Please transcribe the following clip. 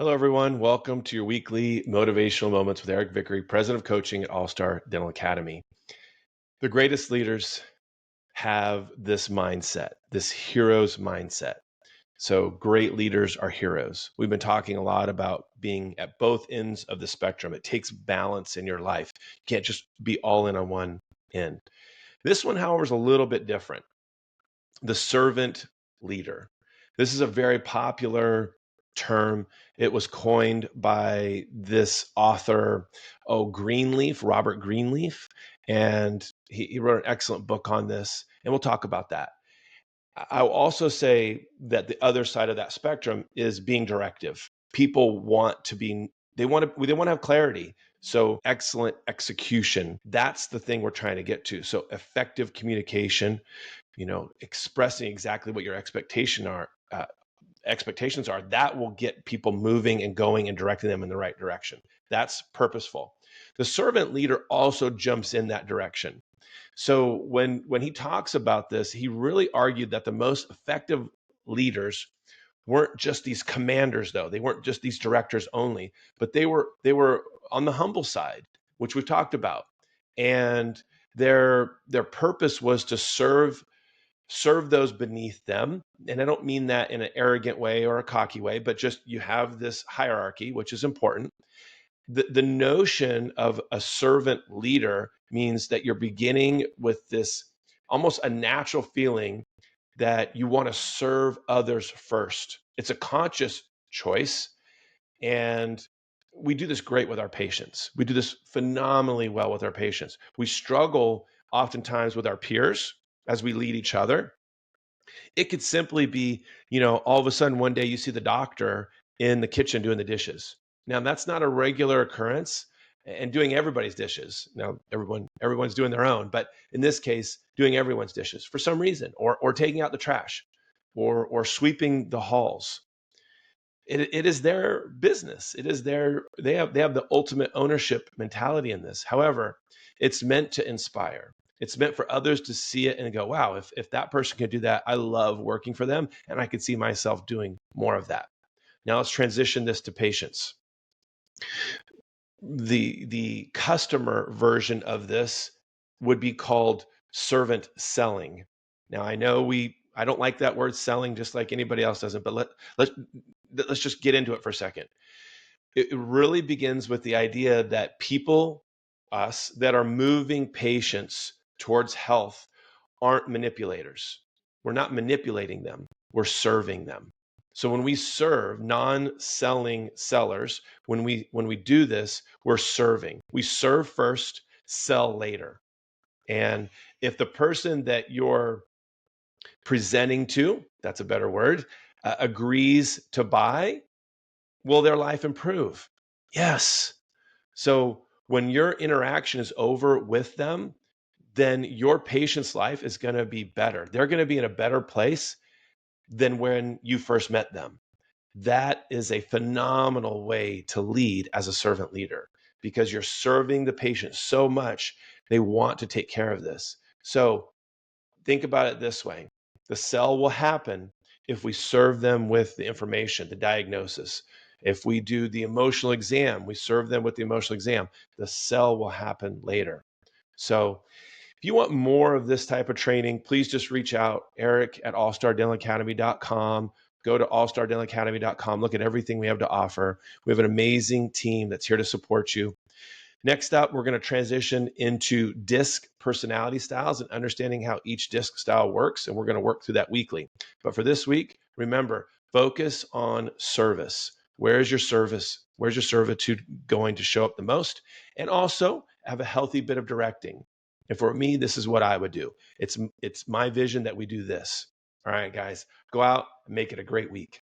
Hello, everyone. Welcome to your weekly motivational moments with Eric Vickery, president of coaching at All Star Dental Academy. The greatest leaders have this mindset, this hero's mindset. So, great leaders are heroes. We've been talking a lot about being at both ends of the spectrum. It takes balance in your life. You can't just be all in on one end. This one, however, is a little bit different. The servant leader. This is a very popular term. It was coined by this author, Robert Greenleaf, and he wrote an excellent book on this, and we'll talk about that. I'll also say that the other side of that spectrum is being directive. People want to be, they want to have clarity. So excellent execution. That's the thing we're trying to get to. So effective communication, expressing exactly what your expectations are, that will get people moving and going and directing them in the right direction. That's purposeful. The servant leader also jumps in that direction. So when he talks about this, he really argued that the most effective leaders weren't just these commanders, though. They weren't just these directors only, but they were on the humble side, which we've talked about. And their purpose was to serve those beneath them. And I don't mean that in an arrogant way or a cocky way, but just you have this hierarchy, which is important. The notion of a servant leader means that you're beginning with this almost a natural feeling that you want to serve others first. It's a conscious choice. And we do this great with our patients. We do this phenomenally well with our patients. We struggle oftentimes with our peers as we lead each other. It could simply be, all of a sudden one day you see the doctor in the kitchen doing the dishes. Now, that's not a regular occurrence and doing everybody's dishes. Now, everyone's doing their own, but in this case, doing everyone's dishes for some reason, or taking out the trash, or sweeping the halls. It is their business. They have the ultimate ownership mentality in this. However, it's meant to inspire. It's meant for others to see it and go, wow, if that person can do that, I love working for them, and I could see myself doing more of that. Now let's transition this to patients. The customer version of this would be called servant selling. Now I know I don't like that word selling, just like anybody else doesn't, but let's just get into it for a second. It really begins with the idea that people, us, that are moving patients towards health aren't manipulators. We're not manipulating them, we're serving them. So when we serve non-selling sellers, when we do this, we're serving. We serve first, sell later. And if the person that you're presenting to, that's a better word, agrees to buy, will their life improve? Yes. So when your interaction is over with them, then your patient's life is going to be better. They're going to be in a better place than when you first met them. That is a phenomenal way to lead as a servant leader, because you're serving the patient so much, they want to take care of this. So think about it this way. The sell will happen if we serve them with the information, the diagnosis. If we do the emotional exam, we serve them with the emotional exam. The sell will happen later. So if you want more of this type of training, please just reach out, Eric at allstardentalacademy.com. Go to allstardentalacademy.com. Look at everything we have to offer. We have an amazing team that's here to support you. Next up, we're going to transition into DISC personality styles and understanding how each DISC style works. And we're going to work through that weekly. But for this week, remember, focus on service. Where is your service? Where's your servitude going to show up the most? And also have a healthy bit of directing. And for me, this is what I would do. It's my vision that we do this. All right, guys, go out and make it a great week.